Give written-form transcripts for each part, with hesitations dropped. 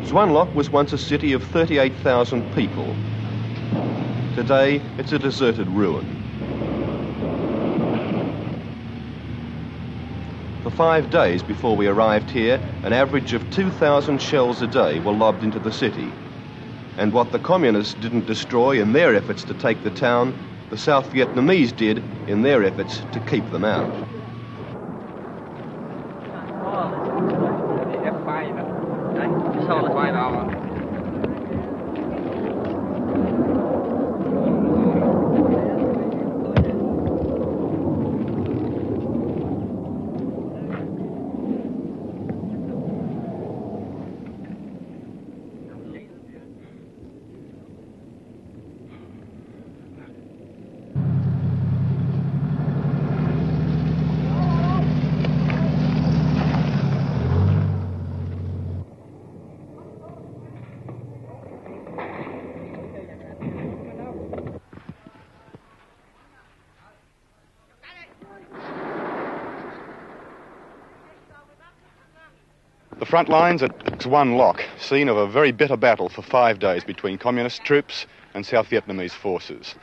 Xuanloc was once a city of 38,000 people. Today, it's a deserted ruin. For 5 days before we arrived here, an average of 2,000 shells a day were lobbed into the city. And what the communists didn't destroy in their efforts to take the town, the South Vietnamese did in their efforts to keep them out. The front lines at Xuanloc, scene of a very bitter battle for 5 days between communist troops and South Vietnamese forces.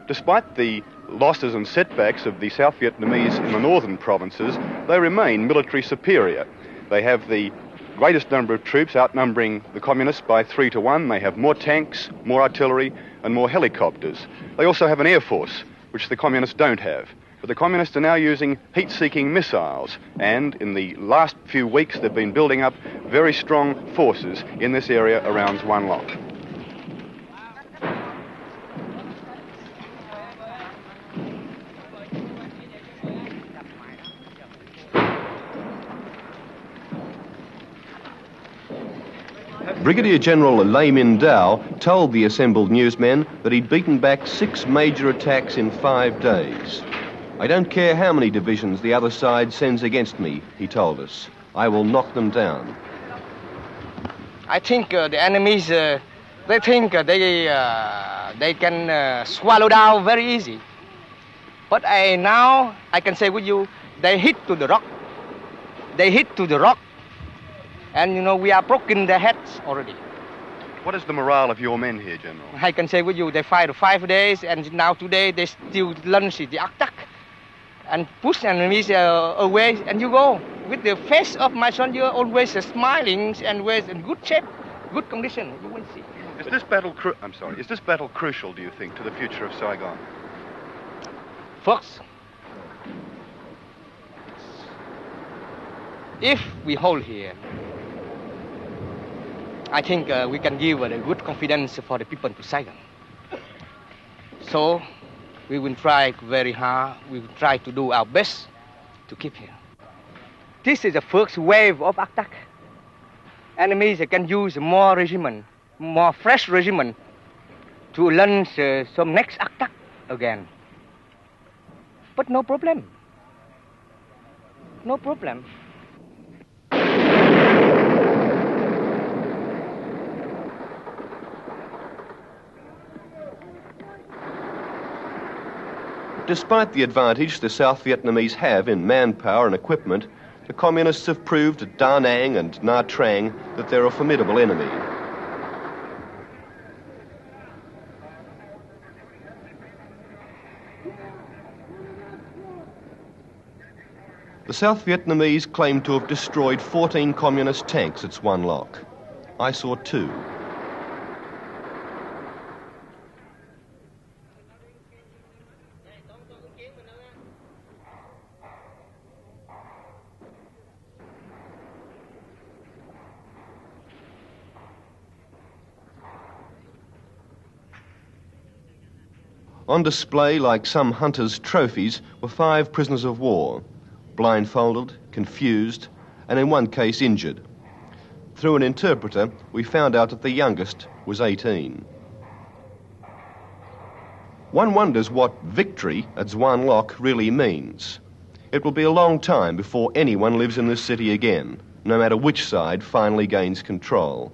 Despite the losses and setbacks of the South Vietnamese in the northern provinces, they remain military superior. They have the greatest number of troops, outnumbering the communists by 3 to 1. They have more tanks, more artillery, and more helicopters. They also have an air force, which the communists don't have. But the communists are now using heat-seeking missiles, and in the last few weeks they've been building up very strong forces in this area around Xuanloc. Brigadier General Lê Minh Dao told the assembled newsmen that he'd beaten back 6 major attacks in 5 days. "I don't care how many divisions the other side sends against me," he told us. "I will knock them down." I think the enemies, they think they can swallow down very easy. But now I can say with you, they hit to the rock. They hit to the rock. And, you know, we are broken their heads already. What is the morale of your men here, General? I can say with you, they fight 5 days, and now today they still launch the attack and push enemies away, and you go. With the face of my son, you're always smiling and always in good shape, good condition, you will see. Is this battle crucial, do you think, to the future of Saigon? First, if we hold here, I think we can give a good confidence for the people to Saigon. So we will try very hard. We will try to do our best to keep here. This is the first wave of attack. Enemies can use more regiment, more fresh regiment to launch some next attack again. But no problem. No problem. Despite the advantage the South Vietnamese have in manpower and equipment, the communists have proved at Da Nang and Nha Trang that they're a formidable enemy. The South Vietnamese claim to have destroyed 14 communist tanks at Xuanloc. I saw 2. On display, like some hunters' trophies, were 5 prisoners of war, blindfolded, confused, and in one case injured. Through an interpreter, we found out that the youngest was 18. One wonders what victory at Xuanloc really means. It will be a long time before anyone lives in this city again, no matter which side finally gains control.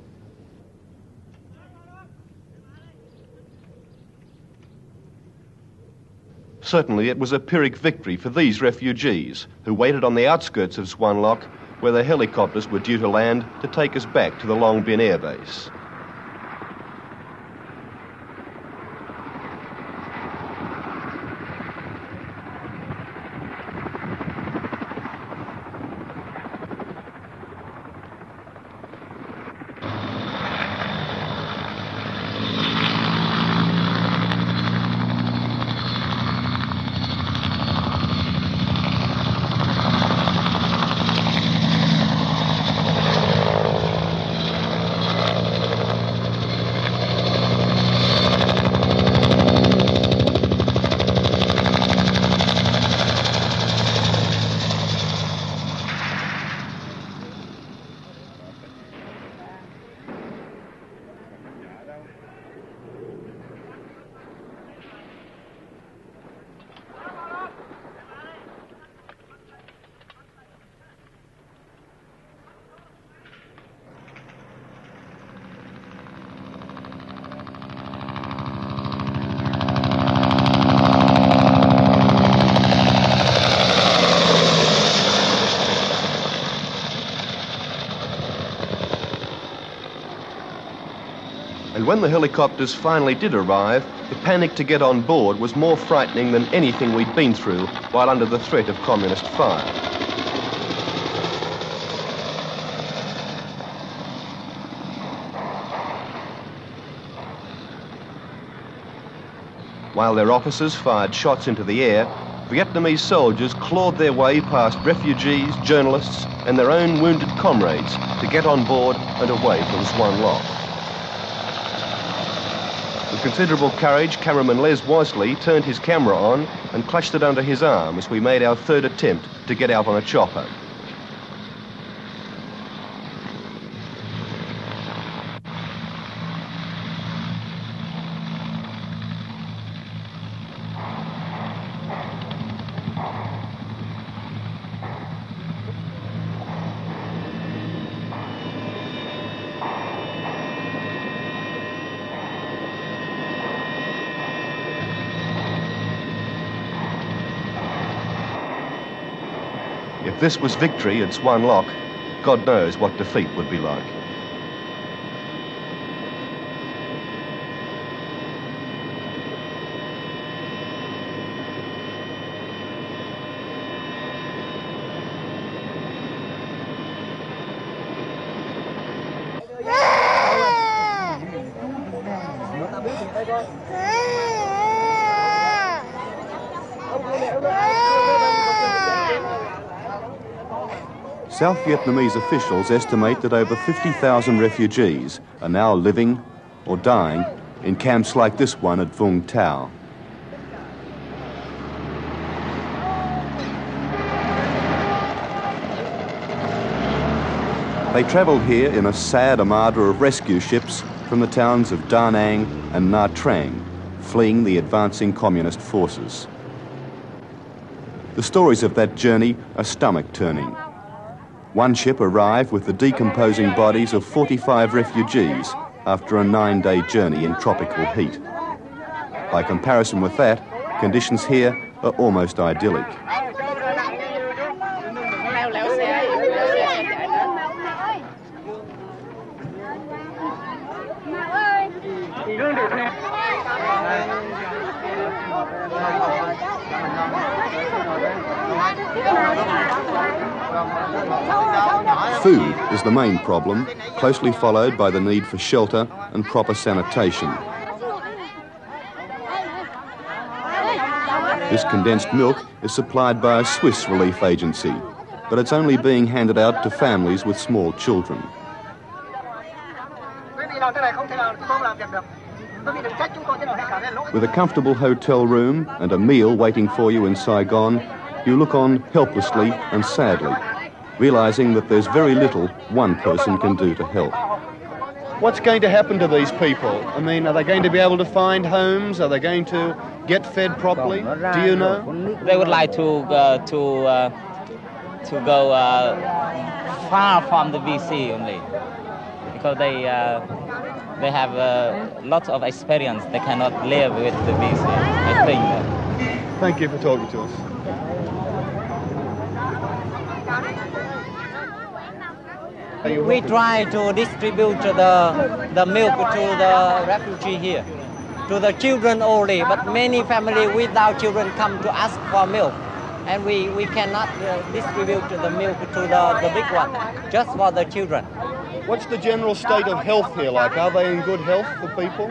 Certainly it was a Pyrrhic victory for these refugees who waited on the outskirts of Xuanloc where the helicopters were due to land to take us back to the Long Bin Air Base. And when the helicopters finally did arrive, the panic to get on board was more frightening than anything we'd been through while under the threat of communist fire. While their officers fired shots into the air, Vietnamese soldiers clawed their way past refugees, journalists, and their own wounded comrades to get on board and away from Swan Lock. With considerable courage, cameraman Les Wasley turned his camera on and clutched it under his arm as we made our third attempt to get out on a chopper. If this was victory at Swan Lock, God knows what defeat would be like. South Vietnamese officials estimate that over 50,000 refugees are now living or dying in camps like this one at Vung Tau. They travelled here in a sad armada of rescue ships from the towns of Da Nang and Nha Trang, fleeing the advancing communist forces. The stories of that journey are stomach-turning. One ship arrived with the decomposing bodies of 45 refugees after a 9-day journey in tropical heat. By comparison with that, conditions here are almost idyllic. Food is the main problem, closely followed by the need for shelter and proper sanitation. This condensed milk is supplied by a Swiss relief agency, but it's only being handed out to families with small children. With a comfortable hotel room and a meal waiting for you in Saigon, you look on helplessly and sadly, realising that there's very little one person can do to help. What's going to happen to these people? I mean, are they going to be able to find homes? Are they going to get fed properly? Do you know? They would like to go far from the VC only, because they have lots of experience. They cannot live with the VC, I think. Thank you for talking to us. We try to distribute the milk to the refugee here, to the children only, but many families without children come to ask for milk. And we cannot distribute the milk to the big one, just for the children. What's the general state of health here like? Are they in good health, the people?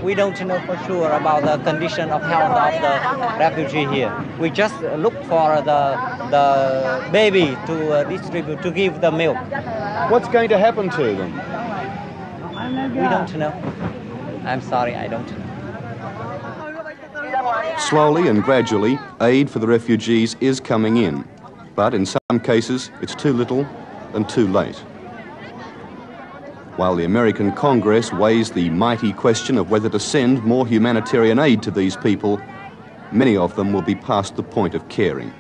We don't know for sure about the condition of health of the refugee here. We just look for the baby to distribute, to give the milk. What's going to happen to them? We don't know. I'm sorry, I don't know. Slowly and gradually, aid for the refugees is coming in, but in some cases it's too little and too late. While the American Congress weighs the mighty question of whether to send more humanitarian aid to these people, many of them will be past the point of caring.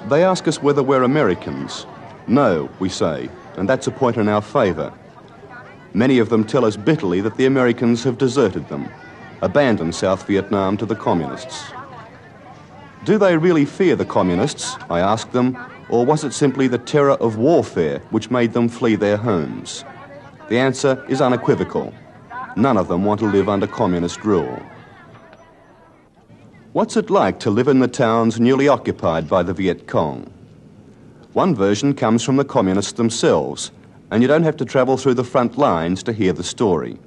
They ask us whether we're Americans. No, we say, and that's a point in our favour. Many of them tell us bitterly that the Americans have deserted them, abandoned South Vietnam to the communists. Do they really fear the communists, I ask them, or was it simply the terror of warfare which made them flee their homes? The answer is unequivocal. None of them want to live under communist rule. What's it like to live in the towns newly occupied by the Viet Cong? One version comes from the communists themselves, and you don't have to travel through the front lines to hear the story.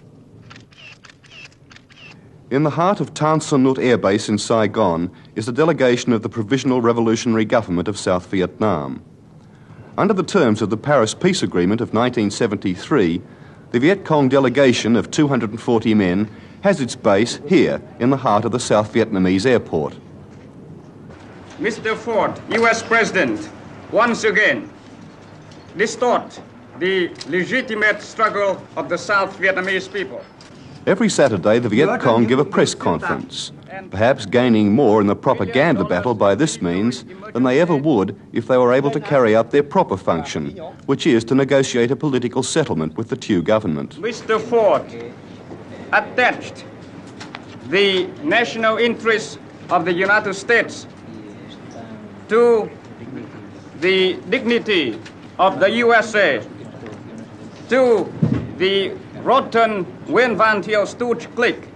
In the heart of Tan Son Nhut Air Base in Saigon is a delegation of the Provisional Revolutionary Government of South Vietnam. Under the terms of the Paris Peace Agreement of 1973, the Viet Cong delegation of 240 men has its base here in the heart of the South Vietnamese airport. Mr. Ford, U.S. President, once again distort the legitimate struggle of the South Vietnamese people. Every Saturday, the Viet Cong give a press conference, perhaps gaining more in the propaganda battle by this means than they ever would if they were able to carry out their proper function, which is to negotiate a political settlement with the Thieu government. Mr. Ford attached the national interests of the United States to the dignity of the USA, to the rotten Nguyen Van Thieu stooge clique.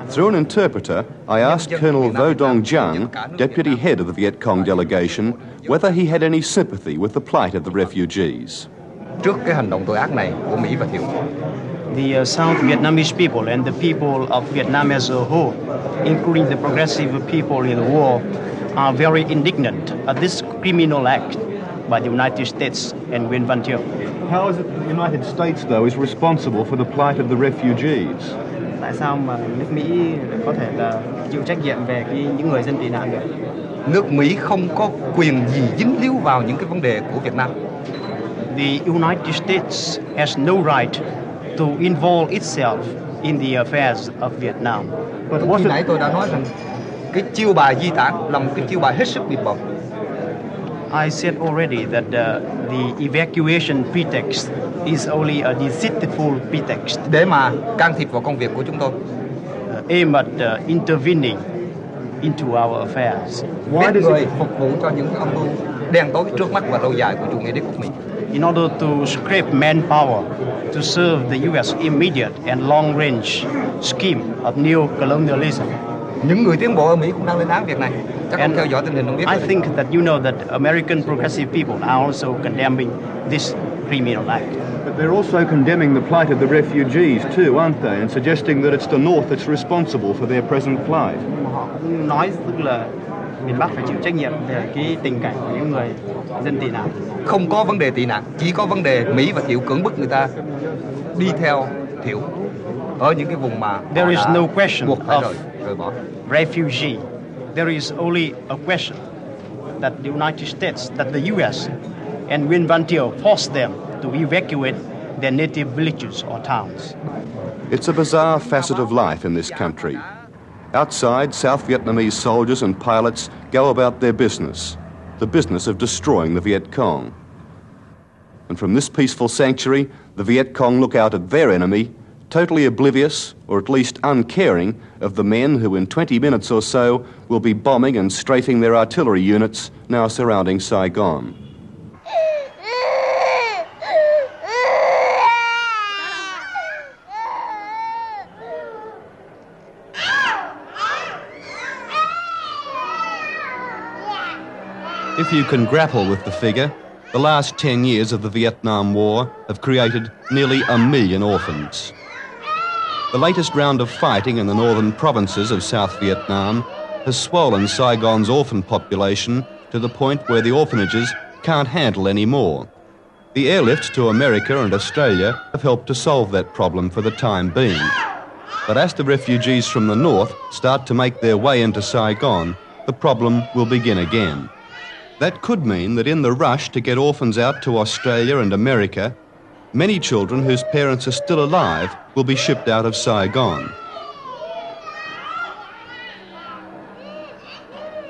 Through an interpreter, I asked Colonel Vo Dong Giang, deputy head of the Viet Cong delegation, whether he had any sympathy with the plight of the refugees. Trước cái hành động tội ác này của Mỹ và Thiệu, the South Vietnamese people and the people of Vietnam as a whole, including the progressive people in the war, are very indignant at this criminal act by the United States and Nguyen Van Thieu. How is it that the United States, though, is responsible for the plight of the refugees? Tại sao mà nước Mỹ có thể là chịu trách nhiệm về những người dân tị nạn được? nước Mỹ không có quyền gì dính líu vào những cái vấn đề của Việt Nam. The United States has no right to involve itself in the affairs of Vietnam. Khi nãy tôi đã nói rằng cái chiêu bài di tản là một cái chiêu bài hết sức bịp bợm. I said already that the evacuation pretext is only a deceitful pretext. Để mà can thiệp vào công việc của chúng tôi. Aim at intervening into our affairs. Biết người phục vụ cho những âm mưu đen tối trước mắt và lâu dài của chủ nghĩa đế quốc Mỹ. In order to scrape manpower to serve the U.S. immediate and long-range scheme of neo-colonialism. Những người tiến bộ ở Mỹ cũng đang lên án việc này. Chắc không theo dõi tình hình không biết. I think that you know that American progressive people are also condemning this criminal act. But they're also condemning the plight of the refugees too, aren't they? And suggesting that it's the North that's responsible for their present plight. Họ cũng nói tức là miền Bắc phải chịu trách nhiệm về cái tình cảnh của những người dân tị nạn. Không có vấn đề tị nạn, chỉ có vấn đề Mỹ và Thiệu cưỡng bức người ta đi theo Thiệu ở những cái vùng mà there is no question buộc phải of rời bỏ. Refugee. There is only a question that the United States, that the U.S. and Nguyen Van Thieu forced them to evacuate their native villages or towns. It's a bizarre facet of life in this country. Outside, South Vietnamese soldiers and pilots go about their business, the business of destroying the Viet Cong. And from this peaceful sanctuary, the Viet Cong look out at their enemy, totally oblivious, or at least uncaring, of the men who in 20 minutes or so will be bombing and strafing their artillery units now surrounding Saigon. if you can grapple with the figure, the last 10 years of the Vietnam War have created nearly 1 million orphans. The latest round of fighting in the northern provinces of South Vietnam has swollen Saigon's orphan population to the point where the orphanages can't handle any more. The airlift to America and Australia have helped to solve that problem for the time being. But as the refugees from the north start to make their way into Saigon, the problem will begin again. That could mean that in the rush to get orphans out to Australia and America, many children whose parents are still alive will be shipped out of Saigon.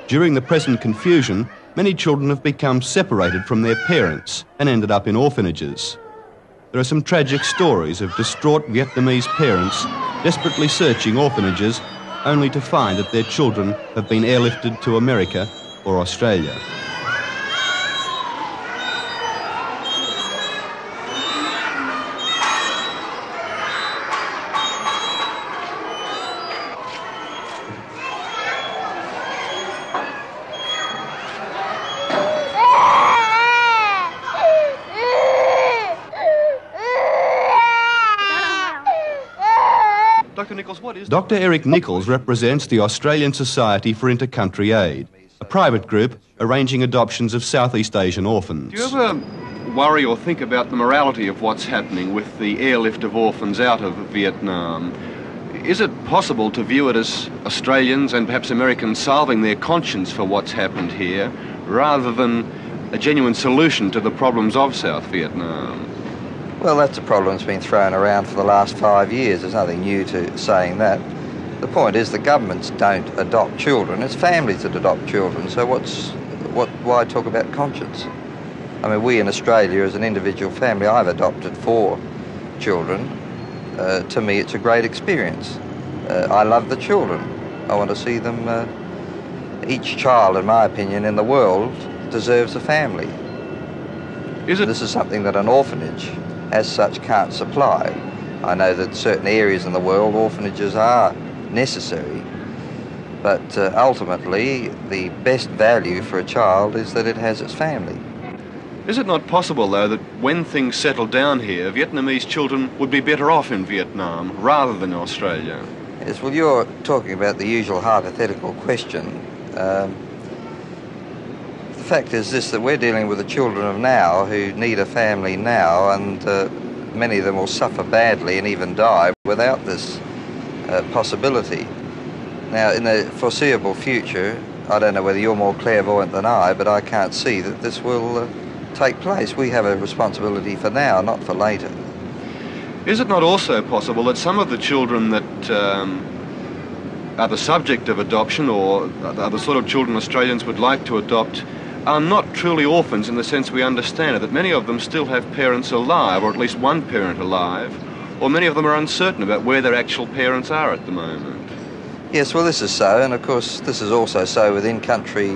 During the present confusion, many children have become separated from their parents and ended up in orphanages. There are some tragic stories of distraught Vietnamese parents desperately searching orphanages only to find that their children have been airlifted to America or Australia. Dr. Eric Nichols represents the Australian Society for Intercountry Aid, a private group arranging adoptions of Southeast Asian orphans. Do you ever worry or think about the morality of what's happening with the airlift of orphans out of Vietnam? Is it possible to view it as Australians and perhaps Americans salving their conscience for what's happened here, rather than a genuine solution to the problems of South Vietnam? Well, that's a problem that's been thrown around for the last 5 years. There's nothing new to saying that. The point is the governments don't adopt children. It's families that adopt children. So why talk about conscience? I mean, we in Australia, as an individual family, I've adopted 4 children. To me, it's a great experience. I love the children. I want to see them. Each child, in my opinion, in the world deserves a family. This is something that an orphanage as such can't supply. I know that certain areas in the world orphanages are necessary, but ultimately the best value for a child is that it has its family. Is it not possible, though, that when things settle down here, Vietnamese children would be better off in Vietnam rather than Australia? Yes, well, you're talking about the usual hypothetical question. The fact is this, that we're dealing with the children of now who need a family now, and many of them will suffer badly and even die without this possibility. Now, in the foreseeable future, I don't know whether you're more clairvoyant than I, but I can't see that this will take place. We have a responsibility for now, not for later. Is it not also possible that some of the children that are the subject of adoption, or are the sort of children Australians would like to adopt, are not truly orphans in the sense we understand it, that many of them still have parents alive, or at least one parent alive, or many of them are uncertain about where their actual parents are at the moment? Yes, well, this is so, and of course this is also so with in-country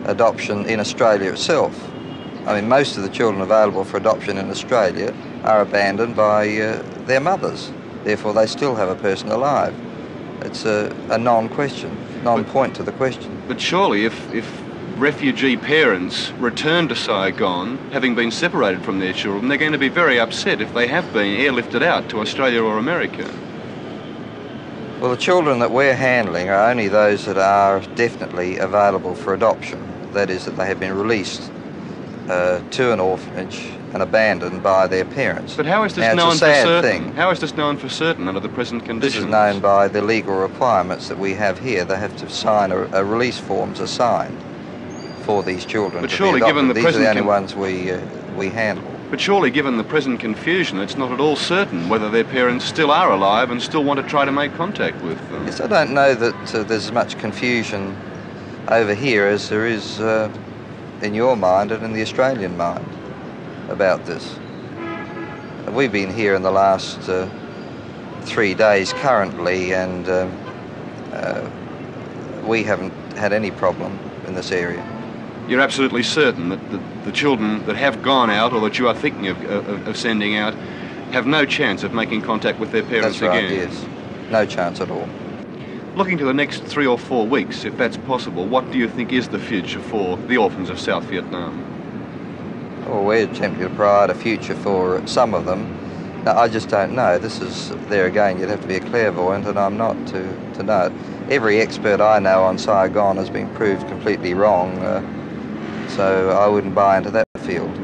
adoption in Australia itself. I mean, most of the children available for adoption in Australia are abandoned by their mothers. Therefore, they still have a person alive. It's a non-question, non-point to the question. But surely if refugee parents return to Saigon, having been separated from their children, they're going to be very upset if they have been airlifted out to Australia or America. Well, the children that we're handling are only those that are definitely available for adoption. That is, that they have been released to an orphanage and abandoned by their parents. But how is this known for certain? How is this known for certain under the present conditions? This is known by the legal requirements that we have here. They have to sign a release forms are signed for these children. But surely, given the these are the only ones we handle. But surely, given the present confusion, it's not at all certain whether their parents still are alive and still want to try to make contact with them. Yes, I don't know that there's as much confusion over here as there is in your mind and in the Australian mind about this. We've been here in the last 3 days currently, and we haven't had any problem in this area. You're absolutely certain that the children that have gone out, or that you are thinking of sending out, have no chance of making contact with their parents again? That's right, yes. No chance at all. Looking to the next 3 or 4 weeks, if that's possible, what do you think is the future for the orphans of South Vietnam? Well, we're attempting to provide a future for some of them. Now, I just don't know. This is, there again, you'd have to be a clairvoyant, and I'm not to know it. Every expert I know on Saigon has been proved completely wrong, so I wouldn't buy into that field.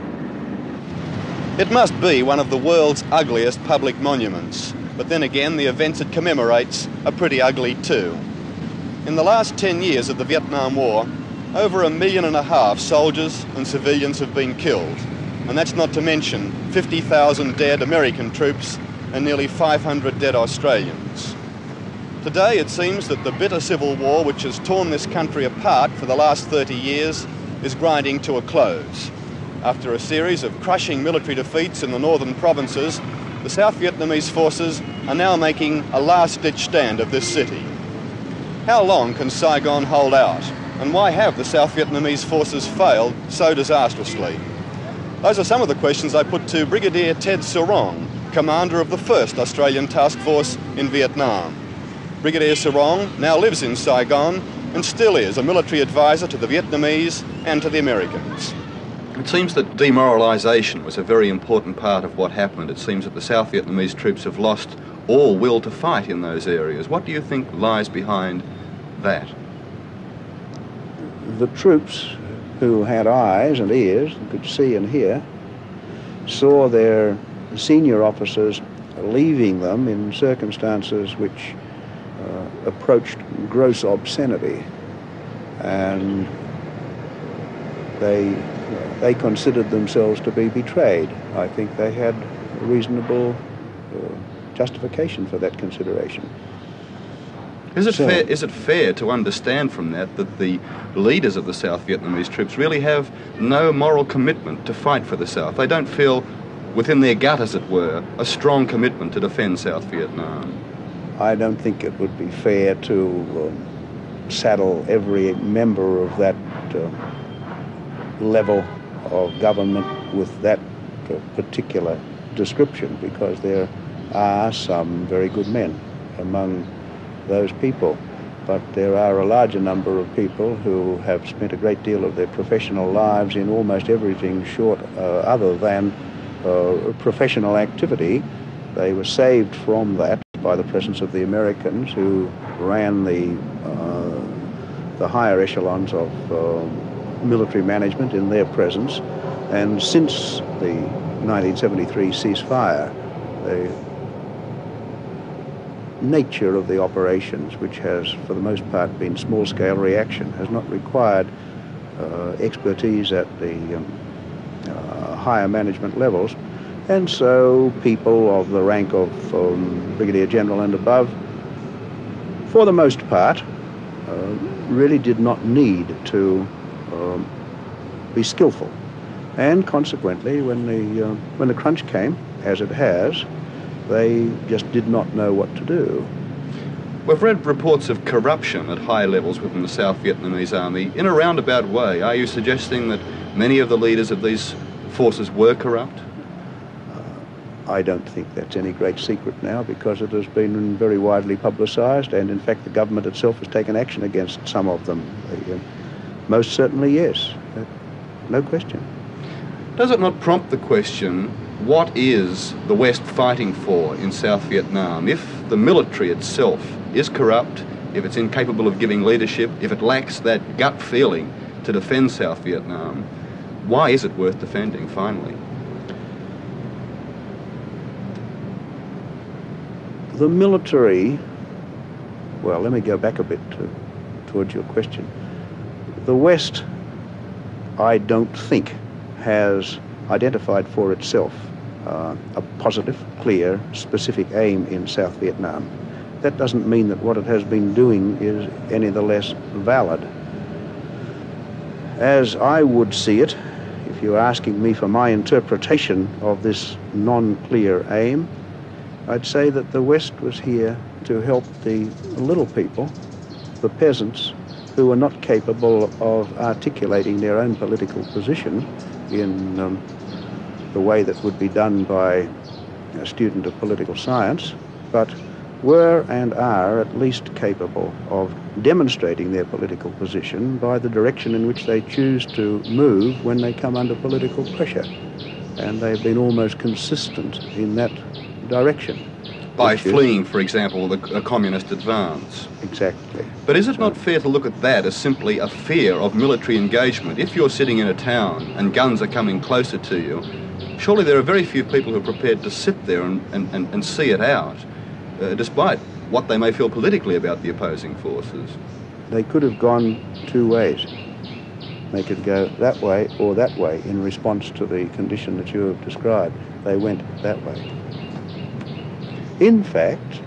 It must be one of the world's ugliest public monuments, but then again the events it commemorates are pretty ugly too. In the last 10 years of the Vietnam War, over 1.5 million soldiers and civilians have been killed, and that's not to mention 50,000 dead American troops and nearly 500 dead Australians. Today it seems that the bitter civil war which has torn this country apart for the last 30 years is grinding to a close. After a series of crushing military defeats in the northern provinces, the South Vietnamese forces are now making a last-ditch stand of this city. How long can Saigon hold out? And why have the South Vietnamese forces failed so disastrously? Those are some of the questions I put to Brigadier Ted Sarong, commander of the 1st Australian Task Force in Vietnam. Brigadier Sarong now lives in Saigon and still is a military advisor to the Vietnamese and to the Americans. It seems that demoralisation was a very important part of what happened. It seems that the South Vietnamese troops have lost all will to fight in those areas. What do you think lies behind that? The troops who had eyes and ears and could see and hear saw their senior officers leaving them in circumstances which approached gross obscenity, and they considered themselves to be betrayed. I think they had a reasonable justification for that consideration. Is it fair to understand from that the leaders of the South Vietnamese troops really have no moral commitment to fight for the South? They don't feel within their gut, as it were, a strong commitment to defend South Vietnam? I don't think it would be fair to saddle every member of that level of government with that particular description, because there are some very good men among those people, but there are a larger number of people who have spent a great deal of their professional lives in almost everything short other than professional activity. They were saved from that by the presence of the Americans, who ran the higher echelons of military management in their presence. And since the 1973 ceasefire, the nature of the operations, which has for the most part been small-scale reaction, has not required expertise at the higher management levels, and so people of the rank of Brigadier General and above, for the most part, really did not need to be skillful, and consequently, when the crunch came, as it has, they just did not know what to do. We've read reports of corruption at high levels within the South Vietnamese army. In a roundabout way, are you suggesting that many of the leaders of these forces were corrupt? I don't think that's any great secret now, because it has been very widely publicized, and in fact the government itself has taken action against some of them. Most certainly, yes. No question. Does it not prompt the question, what is the West fighting for in South Vietnam? If the military itself is corrupt, if it's incapable of giving leadership, if it lacks that gut feeling to defend South Vietnam, why is it worth defending, finally? The military, well, let me go back a bit towards your question. The West, I don't think, has identified for itself a positive, clear, specific aim in South Vietnam. That doesn't mean that what it has been doing is any the less valid. As I would see it, if you're asking me for my interpretation of this non-clear aim, I'd say that the West was here to help the little people, the peasants, who were not capable of articulating their own political position in the way that would be done by a student of political science, but were and are at least capable of demonstrating their political position by the direction in which they choose to move when they come under political pressure. And they've been almost consistent in that direction. By fleeing, for example, a communist advance. Exactly. But is it not fair to look at that as simply a fear of military engagement? If you're sitting in a town and guns are coming closer to you, surely there are very few people who are prepared to sit there and see it out, despite what they may feel politically about the opposing forces. They could have gone two ways. They could go that way or that way in response to the condition that you have described. They went that way. In fact,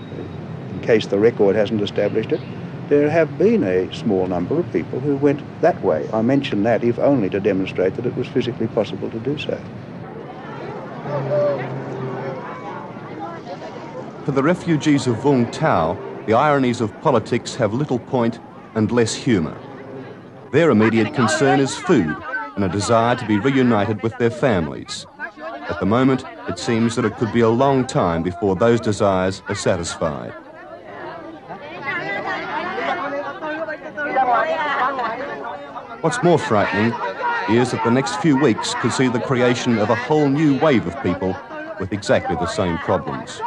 in case the record hasn't established it, there have been a small number of people who went that way. I mention that if only to demonstrate that it was physically possible to do so. For the refugees of Vung Tau, the ironies of politics have little point and less humour. Their immediate concern is food and a desire to be reunited with their families. At the moment, it seems that it could be a long time before those desires are satisfied. What's more frightening is that the next few weeks could see the creation of a whole new wave of people with exactly the same problems.